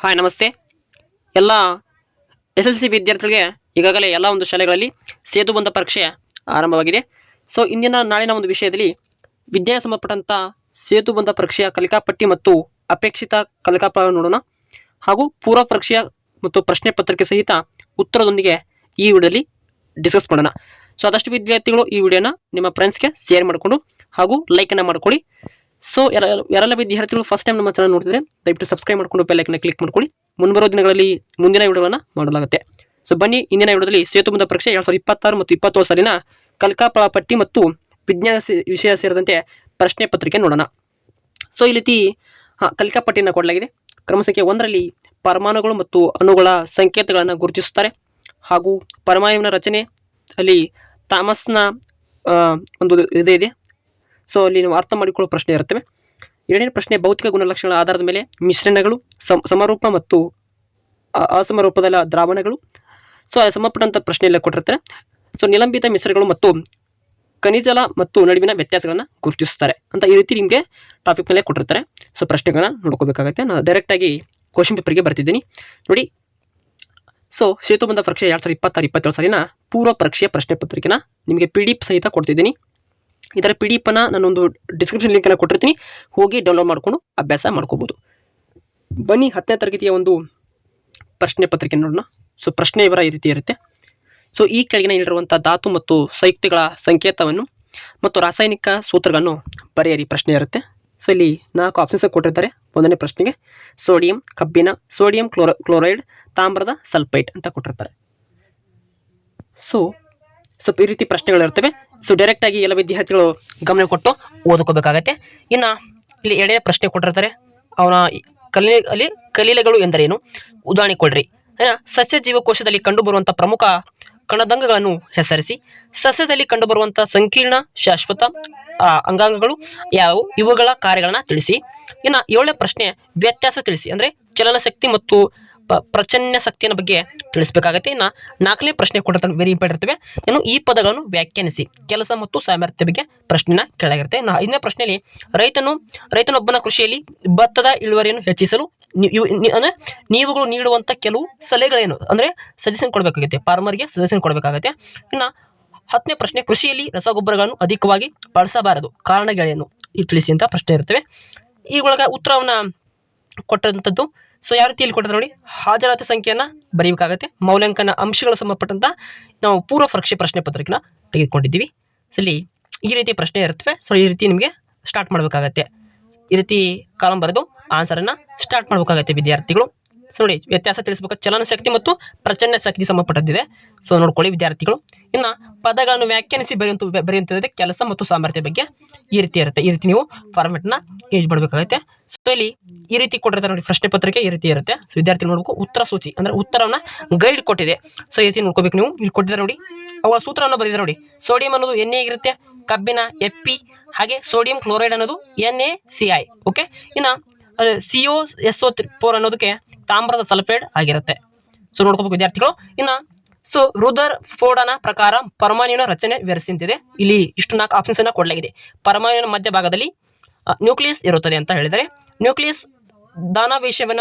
Hi ನಮಸ್ತೆ ಎಲ್ಲ SSLC ವಿದ್ಯಾರ್ಥಿಗಳಿಗೆ ಈಗಾಗಲೇ ಎಲ್ಲ ಒಂದು ಶಾಲೆಗಳಲ್ಲಿ ಸೇತುಬಂಧ ಪರೀಕ್ಷೆ ಆರಂಭವಾಗಿದೆ. ಸೊ ಇಂದಿನ ನಾಳಿನ ಒಂದು ವಿಷಯದಲ್ಲಿ ವಿಜ್ಞಾನ ಸಂಬಂಧಪಟ್ಟಂಥ ಸೇತುಬಂಧ ಪರೀಕ್ಷೆಯ ಕಲಿಕಾಪಟ್ಟಿ ಮತ್ತು ಅಪೇಕ್ಷಿತ ಕಲಿಕಾಫಲ ನೋಡೋಣ. ಹಾಗೂ ಪೂರ್ವ ಪರೀಕ್ಷೆಯ ಮತ್ತು ಪ್ರಶ್ನೆ ಪತ್ರಿಕೆ ಸಹಿತ ಉತ್ತರದೊಂದಿಗೆ ಈ ವಿಡಿಯೋದಲ್ಲಿ ಡಿಸ್ಕಸ್ ಮಾಡೋಣ. ಸೊ ಆದಷ್ಟು ವಿದ್ಯಾರ್ಥಿಗಳು ಈ ವಿಡಿಯೋನ ನಿಮ್ಮ ಫ್ರೆಂಡ್ಸ್ಗೆ ಶೇರ್ ಮಾಡಿಕೊಂಡು ಹಾಗೂ ಲೈಕನ್ನು ಮಾಡ್ಕೊಳ್ಳಿ. ಸೊ ಯಾರೆಲ್ಲ ವಿದ್ಯಾರ್ಥಿಗಳು ಫಸ್ಟ್ ಟೈಮ್ ನಮ್ಮ ಚಾನಲ್ ನೋಡ್ತಿದ್ರೆ ದಯವಿಟ್ಟು ಸಬ್ಸ್ಕ್ರೈಬ್ ಮಾಡಿಕೊಂಡು ಬೆಲ್ ಐಕನ್ ಕ್ಲಿಕ್ ಮಾಡ್ಕೊಳ್ಳಿ. ಮುಂಬರುವ ದಿನಗಳಲ್ಲಿ ಮುಂದಿನ ವಿಡಿಯೋಗಳನ್ನು ಮಾಡಲಾಗುತ್ತೆ. ಸೊ ಬನ್ನಿ, ಇಂದಿನ ವಿಡಿಯೋದಲ್ಲಿ ಸೇತುಬಂಧ ಪರೀಕ್ಷೆ 2026 ಮತ್ತು 27 ಸಾಲಿನ ಕಲಿಕಾಫಲ ಪಟ್ಟಿ ಮತ್ತು ವಿಜ್ಞಾನ ವಿಷಯ ಸೇರಿದಂತೆ ಪ್ರಶ್ನೆ ಪತ್ರಿಕೆ ನೋಡೋಣ. ಸೊ ಈ ರೀತಿ ಕಲಿಕಾಪಟ್ಟಿಯನ್ನು ಕೊಡಲಾಗಿದೆ. ಕ್ರಮ ಸಂಖ್ಯೆ 1ರಲ್ಲಿ ಪರಮಾಣುಗಳು ಮತ್ತು ಅಣುಗಳ ಸಂಕೇತಗಳನ್ನು ಗುರುತಿಸುತ್ತಾರೆ. ಹಾಗೂ ಪರಮಾಣುವಿನ ರಚನೆ ಅಲ್ಲಿ ಥಾಮಸ್ನ ಒಂದು ಇದೆ. ಸೊ ಅಲ್ಲಿ ನಾವು ಅರ್ಥ ಮಾಡಿಕೊಳ್ಳೋ ಪ್ರಶ್ನೆ ಇರುತ್ತವೆ. ಎರಡನೇ ಪ್ರಶ್ನೆ, ಭೌತಿಕ ಗುಣಲಕ್ಷಣಗಳ ಆಧಾರದ ಮೇಲೆ ಮಿಶ್ರಣಗಳು, ಸಮರೂಪ ಮತ್ತು ಅಸಮರೂಪದ ದ್ರಾವಣಗಳು. ಸೊ ಅದು ಸಂಬಂಧಪಟ್ಟಂಥ ಪ್ರಶ್ನೆಯೆಲ್ಲ ಕೊಟ್ಟಿರ್ತಾರೆ. ಸೊ ನಿಲಂಬಿತ ಮಿಶ್ರಗಳು ಮತ್ತು ಖನಿಜಲ ಮತ್ತು ನಡುವಿನ ವ್ಯತ್ಯಾಸಗಳನ್ನು ಗುರುತಿಸುತ್ತಾರೆ ಅಂತ ಈ ರೀತಿ ನಿಮಗೆ ಟಾಪಿಕ್ನಲ್ಲೇ ಕೊಟ್ಟಿರ್ತಾರೆ. ಸೊ ಪ್ರಶ್ನೆಗಳನ್ನ ನೋಡ್ಕೋಬೇಕಾಗುತ್ತೆ. ನಾನು ಡೈರೆಕ್ಟಾಗಿ ಕ್ವಶನ್ ಪೇಪರ್ಗೆ ಬರ್ತಿದ್ದೀನಿ ನೋಡಿ. ಸೊ ಸೇತುಬಂಧ ಪರೀಕ್ಷೆ 2026-27 ಸಾಲಿನ ಪೂರ್ವ ಪರೀಕ್ಷೆಯ ಪ್ರಶ್ನೆ ಪತ್ರಿಕೆನ ನಿಮಗೆ PDF ಸಹಿತ ಕೊಡ್ತಿದ್ದೀನಿ. ಇದರ PDF ಅನ್ನು ನಾನೊಂದು ಡಿಸ್ಕ್ರಿಪ್ಷನ್ ಲಿಂಕನ್ನು ಕೊಟ್ಟಿರ್ತೀನಿ, ಹೋಗಿ ಡೌನ್ಲೋಡ್ ಮಾಡಿಕೊಂಡು ಅಭ್ಯಾಸ ಮಾಡ್ಕೋಬೋದು. ಬನ್ನಿ 10ನೇ ತರಗತಿಯ ಒಂದು ಪ್ರಶ್ನೆ ಪತ್ರಿಕೆ ನೋಡೋಣ. ಸೊ ಪ್ರಶ್ನೆ ವಿವರ ಈ ರೀತಿ ಇರುತ್ತೆ. ಸೊ ಈ ಕೆಳಗಿನ ನೀಡಿರುವಂಥ ಧಾತು ಮತ್ತು ಸಂಯುಕ್ತಗಳ ಸಂಕೇತವನ್ನು ಮತ್ತು ರಾಸಾಯನಿಕ ಸೂತ್ರಗಳನ್ನು ಬರೆಯಿರಿ ಪ್ರಶ್ನೆ ಇರುತ್ತೆ. ಸೊ ಇಲ್ಲಿ 4 ಆಪ್ಷನ್ಸ್ ಕೊಟ್ಟಿರ್ತಾರೆ. 1ನೇ ಪ್ರಶ್ನೆಗೆ ಸೋಡಿಯಂ, ಕಬ್ಬಿಣ, ಸೋಡಿಯಂ ಕ್ಲೋರೈಡ್, ತಾಮ್ರದ ಸಲ್ಫೈಟ್ ಅಂತ ಕೊಟ್ಟಿರ್ತಾರೆ. ಸೊ ಈ ರೀತಿ ಪ್ರಶ್ನೆಗಳಿರ್ತವೆ. ಸೊ ಡೈರೆಕ್ಟಾಗಿ ಎಲ್ಲ ವಿದ್ಯಾರ್ಥಿಗಳು ಗಮನ ಕೊಟ್ಟು ಓದ್ಕೋಬೇಕಾಗತ್ತೆ. ಇನ್ನು ಇಲ್ಲಿ 2ನೇ ಪ್ರಶ್ನೆ ಕೊಟ್ಟಿರ್ತಾರೆ. ಅವನ ಕಲೀಲೆಗಳು ಎಂದರೇನು, ಉದಾಹರಣೆ ಕೊಡ್ರಿ. ಸಸ್ಯ ಜೀವಕೋಶದಲ್ಲಿ ಕಂಡುಬರುವಂಥ ಪ್ರಮುಖ ಕಣದಂಗಗಳನ್ನು ಹೆಸರಿಸಿ. ಸಸ್ಯದಲ್ಲಿ ಕಂಡುಬರುವಂಥ ಸಂಕೀರ್ಣ ಶಾಶ್ವತ ಅಂಗಾಂಗಗಳು ಯಾವುವು, ಇವುಗಳ ಕಾರ್ಯಗಳನ್ನ ತಿಳಿಸಿ. ಇನ್ನು 7ನೇ ಪ್ರಶ್ನೆ, ವ್ಯತ್ಯಾಸ ತಿಳಿಸಿ. ಅಂದರೆ ಚಲನಶಕ್ತಿ ಮತ್ತು ಪ್ರಚನ್ಯ ಶಕ್ತಿಯ ಬಗ್ಗೆ ತಿಳಿಸಬೇಕಾಗತ್ತೆ. ಇನ್ನು 4ನೇ ಪ್ರಶ್ನೆ ಕೊಟ್ಟಿರ್ತಾರೆ, ವೆರಿ ಇಂಪಾರ್ಟೆಂಟ್ ಇರ್ತವೆ. ಇನ್ನು ಈ ಪದಗಳನ್ನು ವ್ಯಾಖ್ಯಾನಿಸಿ. ಕೆಲಸ ಮತ್ತು ಸಾಮರ್ಥ್ಯ ಬಗ್ಗೆ ಪ್ರಶ್ನೆನ ಕೆಳಗಿರುತ್ತೆ. ಇನ್ನು 5ನೇ ಪ್ರಶ್ನೆಯಲ್ಲಿ ರೈತನೊಬ್ಬನ ಕೃಷಿಯಲ್ಲಿ ಭತ್ತದ ಇಳುವರಿಯನ್ನು ಹೆಚ್ಚಿಸಲು ನೀವುಗಳು ನೀಡುವಂಥ ಕೆಲವು ಸಲಹೆಗಳೇನು, ಅಂದರೆ ಸಜೆಷನ್ ಕೊಡಬೇಕಾಗುತ್ತೆ, ಫಾರ್ಮರ್ಗೆ ಸಜೆಷನ್ ಕೊಡಬೇಕಾಗುತ್ತೆ. ಇನ್ನು 10ನೇ ಪ್ರಶ್ನೆ, ಕೃಷಿಯಲ್ಲಿ ರಸಗೊಬ್ಬರಗಳನ್ನು ಅಧಿಕವಾಗಿ ಬಳಸಬಾರದು, ಕಾರಣಗಳೇನು ತಿಳಿಸಿ ಅಂತ ಪ್ರಶ್ನೆ ಇರ್ತವೆ. ಈ ಒಳಗೆ ಉತ್ತರವನ್ನು ಕೊಟ್ಟಂಥದ್ದು. ಸೊ ಯಾವ ರೀತಿಯಲ್ಲಿ ಕೊಟ್ಟಿದ್ರೆ ನೋಡಿ, ಹಾಜರಾತಿ ಸಂಖ್ಯೆಯನ್ನು ಬರೀಬೇಕಾಗತ್ತೆ. ಮೌಲ್ಯಾಂಕನ ಅಂಶಗಳ ಸಂಬಂಧಪಟ್ಟಂತ ನಾವು ಪೂರ್ವ ಪರೀಕ್ಷೆ ಪ್ರಶ್ನೆ ಪತ್ರಿಕೆನ ತೆಗೆದುಕೊಂಡಿದ್ದೀವಿ. ಸೊ ಇಲ್ಲಿ ಈ ರೀತಿ ಪ್ರಶ್ನೆ ಇರ್ತವೆ. ಸೊ ಈ ರೀತಿ ನಿಮಗೆ ಸ್ಟಾರ್ಟ್ ಮಾಡಬೇಕಾಗತ್ತೆ. ಈ ರೀತಿ ಕಾಲಂ ಬರೆದು ಆನ್ಸರನ್ನು ಸ್ಟಾರ್ಟ್ ಮಾಡಬೇಕಾಗತ್ತೆ ವಿದ್ಯಾರ್ಥಿಗಳು. ಸೊ ನೋಡಿ, ವ್ಯತ್ಯಾಸ ತಿಳಿಸಬೇಕು. ಚಲನಶಕ್ತಿ ಮತ್ತು ಪ್ರಚನ್ಯ ಶಕ್ತಿ ಸಂಬಂಧಪಟ್ಟದ್ದಿದೆ. ಸೊ ನೋಡ್ಕೊಳ್ಳಿ ವಿದ್ಯಾರ್ಥಿಗಳು. ಇನ್ನು ಪದಗಳನ್ನು ವ್ಯಾಖ್ಯಾನಿಸಿ ಬರೆಯುವಂಥದ್ದು ಕೆಲಸ ಮತ್ತು ಸಾಮರ್ಥ್ಯ ಬಗ್ಗೆ ಈ ರೀತಿ ಇರುತ್ತೆ. ಈ ರೀತಿ ನೀವು ಫಾರ್ಮೆಟ್ನ ಯೂಸ್ ಮಾಡಬೇಕಾಗುತ್ತೆ. ಸೊ ಇಲ್ಲಿ ಈ ರೀತಿ ಕೊಟ್ಟಿರ್ತಾರೆ ನೋಡಿ, ಪ್ರಶ್ನೆ ಪತ್ರಿಕೆ ಈ ರೀತಿ ಇರುತ್ತೆ. ಸೊ ವಿದ್ಯಾರ್ಥಿ ನೋಡ್ಬೇಕು, ಉತ್ತರ ಸೂಚಿ ಅಂದರೆ ಉತ್ತರವನ್ನು ಗೈಡ್ ಕೊಟ್ಟಿದೆ. ಸೊ ಈ ರೀತಿ ನೋಡ್ಕೋಬೇಕು ನೀವು. ಇಲ್ಲಿ ಕೊಟ್ಟಿದ್ದಾರೆ ನೋಡಿ, ಅವುಗಳ ಸೂತ್ರವನ್ನು ಬರೆದಿದ್ದಾರೆ ನೋಡಿ. ಸೋಡಿಯಂ ಅನ್ನೋದು Na ಆಗಿರುತ್ತೆ, ಕಬ್ಬಿಣ Fe, ಹಾಗೆ ಸೋಡಿಯಂ ಕ್ಲೋರೈಡ್ ಅನ್ನೋದು NaCl. ಓಕೆ. ಇನ್ನು COSO4 ಅನ್ನೋದಕ್ಕೆ ತಾಮ್ರದ ಸಲ್ಫೈಡ್ ಆಗಿರುತ್ತೆ. ಸೊ ನೋಡ್ಕೋಬೇಕು ವಿದ್ಯಾರ್ಥಿಗಳು. ಇನ್ನು ಸೊ ರುದರ್ಫೋರ್ಡ್ನ ಪ್ರಕಾರ ಪರಮಾಣುವಿನ ರಚನೆ ವಿವರಿಸಿದೆ. ಇಲ್ಲಿ ಇಷ್ಟು 4 ಆಪ್ಷನ್ಸ್ ಅನ್ನು ಕೊಡಲಾಗಿದೆ. ಪರಮಾಣುವಿನ ಮಧ್ಯಭಾಗದಲ್ಲಿ ನ್ಯೂಕ್ಲಿಯಸ್ ಇರುತ್ತದೆ ಅಂತ ಹೇಳಿದರೆ, ನ್ಯೂಕ್ಲಿಯಸ್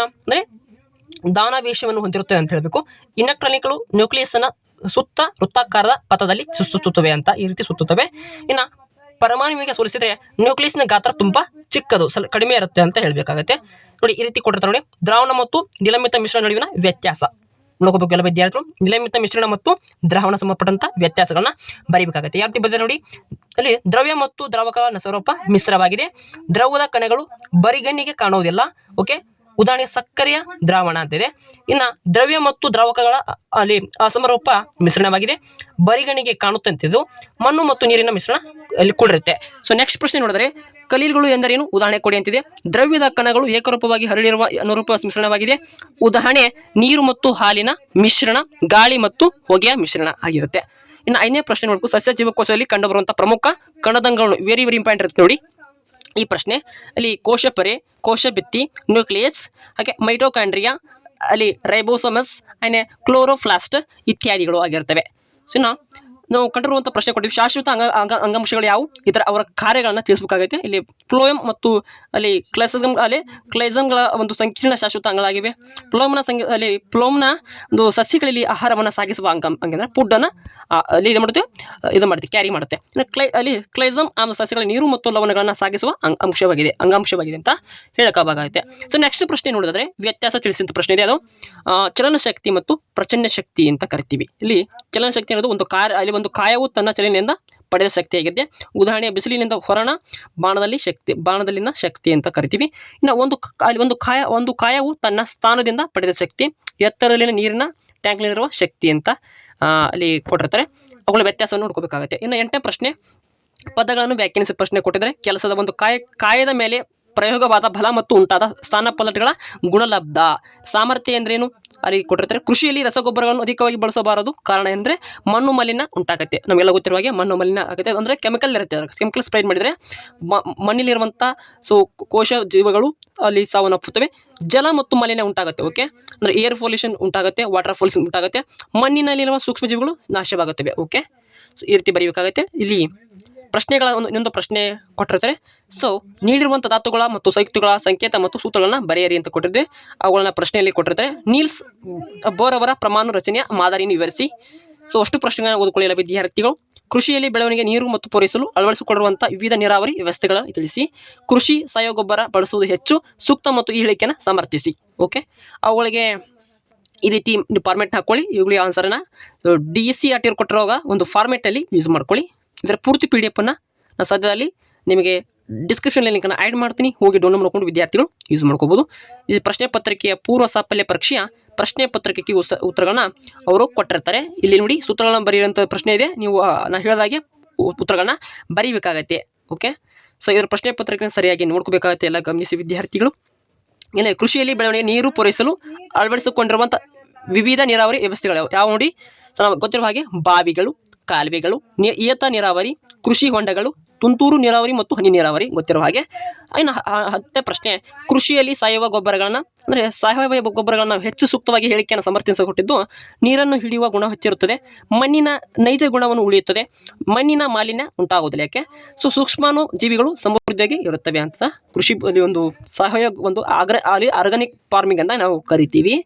ದಾನವೇಶವನ್ನು ಹೊಂದಿರುತ್ತದೆ ಅಂತ ಹೇಳಬೇಕು. ಇಲೆಕ್ಟ್ರಾನಿಕ್ಗಳು ನ್ಯೂಕ್ಲಿಯಸ್ ಅನ್ನ ಸುತ್ತ ವೃತ್ತಾಕಾರದ ಪಥದಲ್ಲಿ ಸುತ್ತುತ್ತವೆ ಅಂತ ಈ ರೀತಿ ಸುತ್ತುತ್ತವೆ. ಇನ್ನು ಪರಮಾಣುವಿಗೆ ಹೋಲಿಸಿದ್ರೆ ನ್ಯೂಕ್ಲಿಯಸ್ನ ಗಾತ್ರ ತುಂಬಾ ಚಿಕ್ಕದು, ಕಡಿಮೆ ಇರುತ್ತೆ ಅಂತ ಹೇಳಬೇಕಾಗುತ್ತೆ. ನೋಡಿ ಈ ರೀತಿ ಕೊಟ್ಟಿರ್ತಾರೆ ನೋಡಿ, ದ್ರಾವಣ ಮತ್ತು ನಿಲಂಬಿತ ಮಿಶ್ರಣ ನಡುವಿನ ವ್ಯತ್ಯಾಸ ನೋಡ್ಕೋಬೇಕು ಎಲ್ಲ ವಿದ್ಯಾರ್ಥಿಗಳು. ನಿಲಂಬಿತ ಮಿಶ್ರಣ ಮತ್ತು ದ್ರಾವಣ ಸಂಬಂಧಪಟ್ಟಂತ ವ್ಯತ್ಯಾಸಗಳನ್ನ ಬರೀಬೇಕಾಗುತ್ತೆ. ಯಾವ ರೀತಿ ಬರೆದ ನೋಡಿ, ಅಲ್ಲಿ ದ್ರವ್ಯ ಮತ್ತು ದ್ರಾವಕಗಳ ಸ್ವರೂಪ ಮಿಶ್ರವಾಗಿದೆ. ದ್ರವದ ಕಣಗಳು ಬರಿಗಣ್ಣಿಗೆ ಕಾಣುವುದಿಲ್ಲ. ಓಕೆ. ಉದಾಹರಣೆ ಸಕ್ಕರೆಯ ದ್ರಾವಣ ಅಂತಿದೆ. ಇನ್ನು ದ್ರವ್ಯ ಮತ್ತು ದ್ರಾವಕಗಳ ಅಲ್ಲಿ ಅಸಮರೂಪ ಮಿಶ್ರಣವಾಗಿದೆ, ಬರಿಗಣ್ಣಿಗೆ ಕಾಣುತ್ತಂತಿದ್ದು. ಮಣ್ಣು ಮತ್ತು ನೀರಿನ ಮಿಶ್ರಣ ಅಲ್ಲಿ ಕೂಡಿರುತ್ತೆ. ಸೊ ನೆಕ್ಸ್ಟ್ ಪ್ರಶ್ನೆ ನೋಡಿದ್ರೆ, ಕಲೀಲುಗಳು ಎಂದರೇನು, ಉದಾಹರಣೆ ಕೊಡಿ ಅಂತಿದೆ. ದ್ರವ್ಯದ ಕಣಗಳು ಏಕರೂಪವಾಗಿ ಹರಡಿರುವ ಅನುರೂಪ ಮಿಶ್ರಣವಾಗಿದೆ. ಉದಾಹರಣೆ ನೀರು ಮತ್ತು ಹಾಲಿನ ಮಿಶ್ರಣ, ಗಾಳಿ ಮತ್ತು ಹೊಗೆಯ ಮಿಶ್ರಣ ಆಗಿರುತ್ತೆ. ಇನ್ನು 5ನೇ ಪ್ರಶ್ನೆ ನೋಡ್ಬೇಕು, ಸಸ್ಯ ಜೀವಕೋಶದಲ್ಲಿ ಕಂಡುಬರುವಂತಹ ಪ್ರಮುಖ ಕಣದಂಗಗಳು ವೆರಿ ಇಂಪಾರ್ಟೆಂಟ್ ಇರುತ್ತೆ ನೋಡಿ ಈ ಪ್ರಶ್ನೆ. ಅಲ್ಲಿ ಕೋಶಪೊರೆ, ಕೋಶಭಿತ್ತಿ, ನ್ಯೂಕ್ಲಿಯಸ್, ಹಾಗೆ ಮೈಟೋಕಾಂಡ್ರಿಯಾ, ಅಲ್ಲಿ ರೈಬೋಸೋಮಸ್, ಕ್ಲೋರೋಪ್ಲಾಸ್ಟ್ ಇತ್ಯಾದಿಗಳು ಆಗಿರ್ತವೆ. ಸೊ ಇನ್ನು ನಾವು ಕಂಡಿರುವಂಥ ಪ್ರಶ್ನೆ ಕೊಟ್ಟಿವಿ, ಶಾಶ್ವತ ಅಂಗಾಂಶಗಳು ಯಾವುವು, ಇದರ ಅವರ ಕಾರ್ಯಗಳನ್ನು ತಿಳಿಸಬೇಕಾಗೈತೆ. ಇಲ್ಲಿ ಫ್ಲೋಯಮ್ ಮತ್ತು ಅಲ್ಲಿ ಕ್ಲೈಸಮ್ಗಳ ಒಂದು ಸಂಕೀರ್ಣ ಶಾಶ್ವತ ಅಂಗಗಳಾಗಿವೆ. ಫ್ಲೋಮ್ನ ಒಂದು ಸಸ್ಯಗಳಲ್ಲಿ ಆಹಾರವನ್ನು ಸಾಗಿಸುವ ಹಂಗಂದ್ರೆ ಫುಡ್ಡನ್ನು ಅಲ್ಲಿ ಇದು ಮಾಡುತ್ತೆ ಕ್ಯಾರಿ ಮಾಡುತ್ತೆ. ಇನ್ನು ಕ್ಲೈಸಮ್ ಆ ಸಸ್ಯಗಳ ನೀರು ಮತ್ತು ಲವಣಗಳನ್ನು ಸಾಗಿಸುವ ಅಂಗಾಂಶವಾಗಿದೆ ಅಂತ ಹೇಳಬೇಕಾಗೈತೆ. ಸೊ ನೆಕ್ಸ್ಟ್ ಪ್ರಶ್ನೆ ನೋಡಿದ್ರೆ ವ್ಯತ್ಯಾಸ ತಿಳಿಸಿದ ಪ್ರಶ್ನೆ ಇದೆ, ಅದು ಚಲನಶಕ್ತಿ ಮತ್ತು ಪ್ರಚನ್ನ ಶಕ್ತಿ ಅಂತ ಕರಿತೀವಿ. ಇಲ್ಲಿ ಚಲನಶಕ್ತಿ ಅನ್ನೋದು ಒಂದು ಕಾಯವು ತನ್ನ ಚಲನೆಯಿಂದ ಪಡೆದ ಶಕ್ತಿಯಾಗಿದೆ. ಉದಾಹರಣೆ ಬಿಸಿಲಿನಿಂದ ಹೊರಣ ಬಾಣದಲ್ಲಿನ ಶಕ್ತಿ ಅಂತ ಕರಿತೀವಿ. ಇನ್ನು ಒಂದು ಕಾಯವು ತನ್ನ ಸ್ಥಾನದಿಂದ ಪಡೆದ ಶಕ್ತಿ, ಎತ್ತರದಲ್ಲಿನ ನೀರಿನ ಟ್ಯಾಂಕ್ನಲ್ಲಿರುವ ಶಕ್ತಿ ಅಂತ ಅಲ್ಲಿ ಕೊಟ್ಟಿರ್ತಾರೆ. ಅವುಗಳ ವ್ಯತ್ಯಾಸವನ್ನು ನೋಡ್ಕೋಬೇಕಾಗುತ್ತೆ. ಇನ್ನು 8ನೇ ಪ್ರಶ್ನೆ, ಪದಗಳನ್ನು ವ್ಯಾಖ್ಯಾನಿಸುವ ಪ್ರಶ್ನೆ ಕೊಟ್ಟಿದ್ದಾರೆ. ಕೆಲಸದ ಒಂದು ಕಾಯದ ಮೇಲೆ ಪ್ರಯೋಗವಾದ ಬಲ ಮತ್ತು ಉಂಟಾದ ಸ್ಥಾನಪಲ್ಲಟಗಳ ಗುಣಲಬ್ಧ. ಸಾಮರ್ಥ್ಯ ಎಂದ್ರೇನು ಅಲ್ಲಿ ಕೊಟ್ಟಿರ್ತಾರೆ. ಕೃಷಿಯಲ್ಲಿ ರಸಗೊಬ್ಬರಗಳನ್ನು ಅಧಿಕವಾಗಿ ಬಳಸಬಾರದು, ಕಾರಣ ಅಂದರೆ ಮಣ್ಣು ಮಲಿನ ಉಂಟಾಗುತ್ತೆ. ನಮಗೆಲ್ಲ ಗೊತ್ತಿರುವ ಹಾಗೆ ಮಣ್ಣು ಮಲಿನ ಆಗುತ್ತೆ ಅಂದರೆ ಕೆಮಿಕಲ್ ಇರುತ್ತೆ. ಕೆಮಿಕಲ್ ಸ್ಪ್ರೇ ಮಾಡಿದರೆ ಮಣ್ಣಿಲಿರುವಂಥ ಕೋಶ ಜೀವಗಳು ಅಲ್ಲಿ ಸಾವನ್ನಪ್ಪುತ್ತವೆ. ಜಲ ಮತ್ತು ಮಾಲಿನ್ಯ ಉಂಟಾಗುತ್ತೆ. ಓಕೆ, ಅಂದರೆ ಏರ್ ಪೊಲ್ಯೂಷನ್ ಉಂಟಾಗುತ್ತೆ, ವಾಟರ್ ಪೊಲ್ಯೂಷನ್ ಉಂಟಾಗುತ್ತೆ, ಮಣ್ಣಿನಲ್ಲಿರುವ ಸೂಕ್ಷ್ಮಜೀವಿಗಳು ನಾಶವಾಗುತ್ತವೆ. ಓಕೆ, ಸೊ ಈ ರೀತಿ ಬರೀಬೇಕಾಗುತ್ತೆ. ಇಲ್ಲಿ ಪ್ರಶ್ನೆಗಳ ಇನ್ನೊಂದು ಪ್ರಶ್ನೆ ಕೊಟ್ಟಿರ್ತಾರೆ. ಸೊ ನೀಡಿರುವಂಥ ಧಾತುಗಳ ಮತ್ತು ಸಂಯುಕ್ತಗಳ ಸಂಕೇತ ಮತ್ತು ಸೂತ್ರಗಳನ್ನು ಬರೆಯಿರಿ ಅಂತ ಕೊಟ್ಟಿದ್ದೆ. ಅವುಗಳನ್ನ ಪ್ರಶ್ನೆಯಲ್ಲಿ ಕೊಟ್ಟಿರ್ತಾರೆ. ನೀಲ್ಸ್ ಬೋರ್ ಅವರ ಪರಮಾಣು ರಚನೆಯ ಮಾದರಿಯನ್ನು ವಿವರಿಸಿ. ಸೊ ಅಷ್ಟು ಪ್ರಶ್ನೆಗಳನ್ನು ಓದಿಕೊಳ್ಳಿಲ್ಲ ವಿದ್ಯಾರ್ಥಿಗಳು. ಕೃಷಿಯಲ್ಲಿ ಬೆಳವಣಿಗೆ ನೀರು ಮತ್ತು ಪೂರೈಸಲು ಅಳವಡಿಸಿಕೊಂಡಿರುವಂಥ ವಿವಿಧ ನೀರಾವರಿ ವ್ಯವಸ್ಥೆಗಳನ್ನು ತಿಳಿಸಿ. ಕೃಷಿ ಸಾವಯವ ಬಳಸುವುದು ಹೆಚ್ಚು ಸೂಕ್ತ ಮತ್ತು ಈ ಹೇಳಿಕೆಯನ್ನು ಸಮರ್ಥಿಸಿ. ಓಕೆ, ಅವುಗಳಿಗೆ ಈ ರೀತಿ ಫಾರ್ಮೆಟ್ ಹಾಕ್ಕೊಳ್ಳಿ. ಇವುಗಳಿಗೆ ಆನ್ಸರನ್ನು DEC ಕೊಟ್ಟಿರುವಾಗ ಒಂದು ಫಾರ್ಮೆಟಲ್ಲಿ ಯೂಸ್ ಮಾಡ್ಕೊಳ್ಳಿ. ಇದರ ಪೂರ್ತಿ PDF ಅನ್ನು ನಾನು ಸದ್ಯದಲ್ಲಿ ನಿಮಗೆ ಡಿಸ್ಕ್ರಿಪ್ಷನ್ ಲಿಂಕನ್ನು ಆ್ಯಡ್ ಮಾಡ್ತೀನಿ, ಹೋಗಿ ಡೌನ್ಲೋಡ್ ಮಾಡ್ಕೊಂಡು ವಿದ್ಯಾರ್ಥಿಗಳು ಯೂಸ್ ಮಾಡ್ಕೋಬೋದು. ಈ ಪ್ರಶ್ನೆ ಪತ್ರಿಕೆಯ ಪೂರ್ವ ಸಾಫಲ್ಯ ಪರೀಕ್ಷೆಯ ಪ್ರಶ್ನೆ ಪತ್ರಿಕೆಗೆ ಉತ್ತರಗಳನ್ನ ಅವರು ಕೊಟ್ಟಿರ್ತಾರೆ. ಇಲ್ಲಿ ನೋಡಿ ಸೂತ್ರಗಳನ್ನ ಬರೆಯುವಂಥ ಪ್ರಶ್ನೆ ಇದೆ. ನೀವು ನಾನು ಹೇಳಿದಾಗೆ ಉತ್ತರಗಳನ್ನ ಬರೀಬೇಕಾಗತ್ತೆ. ಓಕೆ, ಸೊ ಇದರ ಪ್ರಶ್ನೆ ಪತ್ರಿಕೆಯನ್ನು ಸರಿಯಾಗಿ ನೋಡ್ಕೋಬೇಕಾಗತ್ತೆ. ಎಲ್ಲ ಗಮನಿಸಿ ವಿದ್ಯಾರ್ಥಿಗಳು. ಏನೇ ಕೃಷಿಯಲ್ಲಿ ಬೆಳವಣಿಗೆ ನೀರು ಪೂರೈಸಲು ಅಳವಡಿಸಿಕೊಂಡಿರುವಂಥ ವಿವಿಧ ನೀರಾವರಿ ವ್ಯವಸ್ಥೆಗಳು ಯಾವ ನೋಡಿ. ಸೊ ನಾವು ಗೊತ್ತಿರುವ ಹಾಗೆ ಬಾವಿಗಳು, ಕಾಲುವೆಗಳು, ಏತ ನೀರಾವರಿ, ಕೃಷಿ ಹೊಂಡಗಳು, ತುಂತುರು ನೀರಾವರಿ ಮತ್ತು ಹನಿ ನೀರಾವರಿ ಗೊತ್ತಿರುವ ಹಾಗೆ. ಇನ್ನು 10ನೇ ಪ್ರಶ್ನೆ, ಕೃಷಿಯಲ್ಲಿ ಸಾವಯವ ಗೊಬ್ಬರಗಳನ್ನು ಹೆಚ್ಚು ಸೂಕ್ತವಾಗಿ ಹೇಳಿಕೆಯನ್ನು ಸಮರ್ಥಿಸಿಕೊಟ್ಟಿದ್ದು ನೀರನ್ನು ಹಿಡಿಯುವ ಗುಣ ಹೆಚ್ಚಿರುತ್ತದೆ, ಮಣ್ಣಿನ ನೈಜ ಗುಣವನ್ನು ಉಳಿಯುತ್ತದೆ, ಮಣ್ಣಿನ ಮಾಲಿನ್ಯ ಉಂಟಾಗುವುದಿಲ್ಲ. ಯಾಕೆ? ಸೊ ಸೂಕ್ಷ್ಮಾಣು ಜೀವಿಗಳು ಸಮೃದ್ಧಿಯಾಗಿ ಇರುತ್ತವೆ ಅಂತ ಕೃಷಿ ಒಂದು ಸಾವಯವ ಒಂದು ಆರ್ಗಾನಿಕ್ ಫಾರ್ಮಿಂಗ್ ಅಂತ ನಾವು ಕರಿತೀವಿ.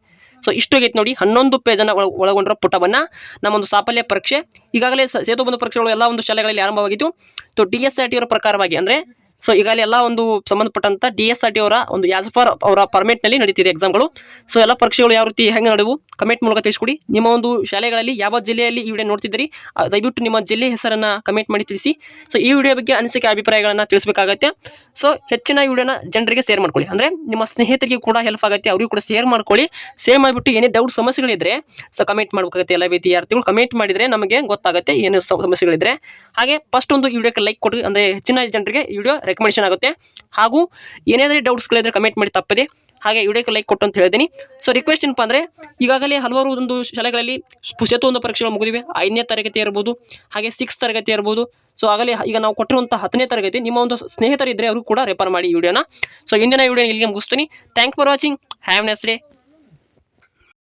ಸೊ ಇಷ್ಟು ಆಗೈತೆ ನೋಡಿ. 11 ಪೇಜನ್ನು ಒಳಗೊಂಡಿರೋ ಪುಟವನ್ನು ನಮ್ಮೊಂದು ಸಾಫಲ್ಯ ಪರೀಕ್ಷೆ ಈಗಾಗಲೇ ಸೇತುಬಂಧ ಪರೀಕ್ಷೆಗಳು ಎಲ್ಲ ಒಂದು ಶಾಲೆಗಳಲ್ಲಿ ಆರಂಭವಾಗಿದ್ದು. DSRT ಅವರ ಪ್ರಕಾರವಾಗಿ ಅಂದರೆ ಸೊ ಈಗಾಗಲೇ ಎಲ್ಲ ಒಂದು ಸಂಬಂಧಪಟ್ಟಂಥ DSRT ಅವರ ಒಂದು ಅವರ ಪರ್ಮಿಟ್ನಲ್ಲಿ ನಡೀತಿದೆ ಎಕ್ಸಾಮ್ಗಳು. ಸೊ ಎಲ್ಲ ಪರೀಕ್ಷೆಗಳು ಯಾವ ರೀತಿ ಹೆಂಗೆ ನಡೆವು ಕಮೆಂಟ್ ಮೂಲಕ ತಿಳಿಸ್ಕೊಡಿ. ನಿಮ್ಮ ಒಂದು ಶಾಲೆಗಳಲ್ಲಿ ಯಾವ ಜಿಲ್ಲೆಯಲ್ಲಿ ಈ ವಿಡಿಯೋ ನೋಡ್ತಿದ್ದೀರಿ ದಯವಿಟ್ಟು ನಿಮ್ಮ ಜಿಲ್ಲೆ ಹೆಸರನ್ನು ಕಮೆಂಟ್ ಮಾಡಿ ತಿಳಿಸಿ. ಸೊ ಈ ವಿಡಿಯೋ ಬಗ್ಗೆ ಅನಿಸಿಕೆ ಅಭಿಪ್ರಾಯಗಳನ್ನು ತಿಳಿಸಬೇಕಾಗತ್ತೆ. ಸೊ ಹೆಚ್ಚಿನ ವಿಡಿಯೋನ ಜನರಿಗೆ ಶೇರ್ ಮಾಡ್ಕೊಳ್ಳಿ, ಅಂದರೆ ನಿಮ್ಮ ಸ್ನೇಹಿತರಿಗೆ ಕೂಡ ಹೆಲ್ಪ್ ಆಗುತ್ತೆ, ಅವರಿಗೂ ಕೂಡ ಶೇರ್ ಮಾಡ್ಕೊಳ್ಳಿ. ಶೇರ್ ಮಾಡಿಬಿಟ್ಟು ಏನೇ ಡೌಟ್ ಸಮಸ್ಯೆಗಳಿದ್ದರೆ ಸೊ ಕಮೆಂಟ್ ಮಾಡಬೇಕಾಗುತ್ತೆ. ಎಲ್ಲ ವಿದ್ಯಾರ್ಥಿಗಳು ಕಮೆಂಟ್ ಮಾಡಿದರೆ ನಮಗೆ ಗೊತ್ತಾಗುತ್ತೆ ಏನು ಸಮಸ್ಯೆಗಳಿದ್ದರೆ. ಹಾಗೆ ಫಸ್ಟ್ ಒಂದು ವಿಡಿಯೋಕ್ಕೆ ಲೈಕ್ ಕೊಡಿ, ಅಂದರೆ ಹೆಚ್ಚಿನ ಜನರಿಗೆ ಈ ವಿಡಿಯೋ ರೆಕಮೆಂಡೇಶನ್ ಆಗುತ್ತೆ. ಹಾಗೂ ಏನಾದರೂ ಡೌಟ್ಸ್ಗಳಿದ್ರೆ ಕಮೆಂಟ್ ಮಾಡಿ ತಪ್ಪದೆ. ಹಾಗೆ ವಿಡಿಯೋಕ್ಕೆ ಲೈಕ್ ಕೊಟ್ಟು ಅಂತ ಹೇಳ್ತೀನಿ. ಸೊ ರಿಕ್ವೆಸ್ಟ್ ಏನಪ್ಪ ಅಂದರೆ ಈಗಾಗಲೇ ಹಲವಾರು ಒಂದು ಶಾಲೆಗಳಲ್ಲಿ ಸೇತುಬಂಧ ಪರೀಕ್ಷೆಗಳು ಮುಗಿದಿವೆ. 5ನೇ ತರಗತಿ ಇರ್ಬೋದು, ಹಾಗೆ 6th ತರಗತಿ ಇರ್ಬೋದು. ಸೊ ಆಗಲೇ ಈಗ ನಾವು ಕೊಟ್ಟಿರುವಂಥ 10ನೇ ತರಗತಿ ನಿಮ್ಮ ಒಂದು ಸ್ನೇಹಿತರಿದ್ದರೆ ಅವರು ಕೂಡ ರೆಫರ್ ಮಾಡಿ ಈ ವಿಡಿಯೋನ. ಸೊ ಇಂದಿನ ವಿಡಿಯೋ ಇಲ್ಲಿಗೆ ಮುಗಿಸ್ತೀನಿ. Thank for watching. Have nice day.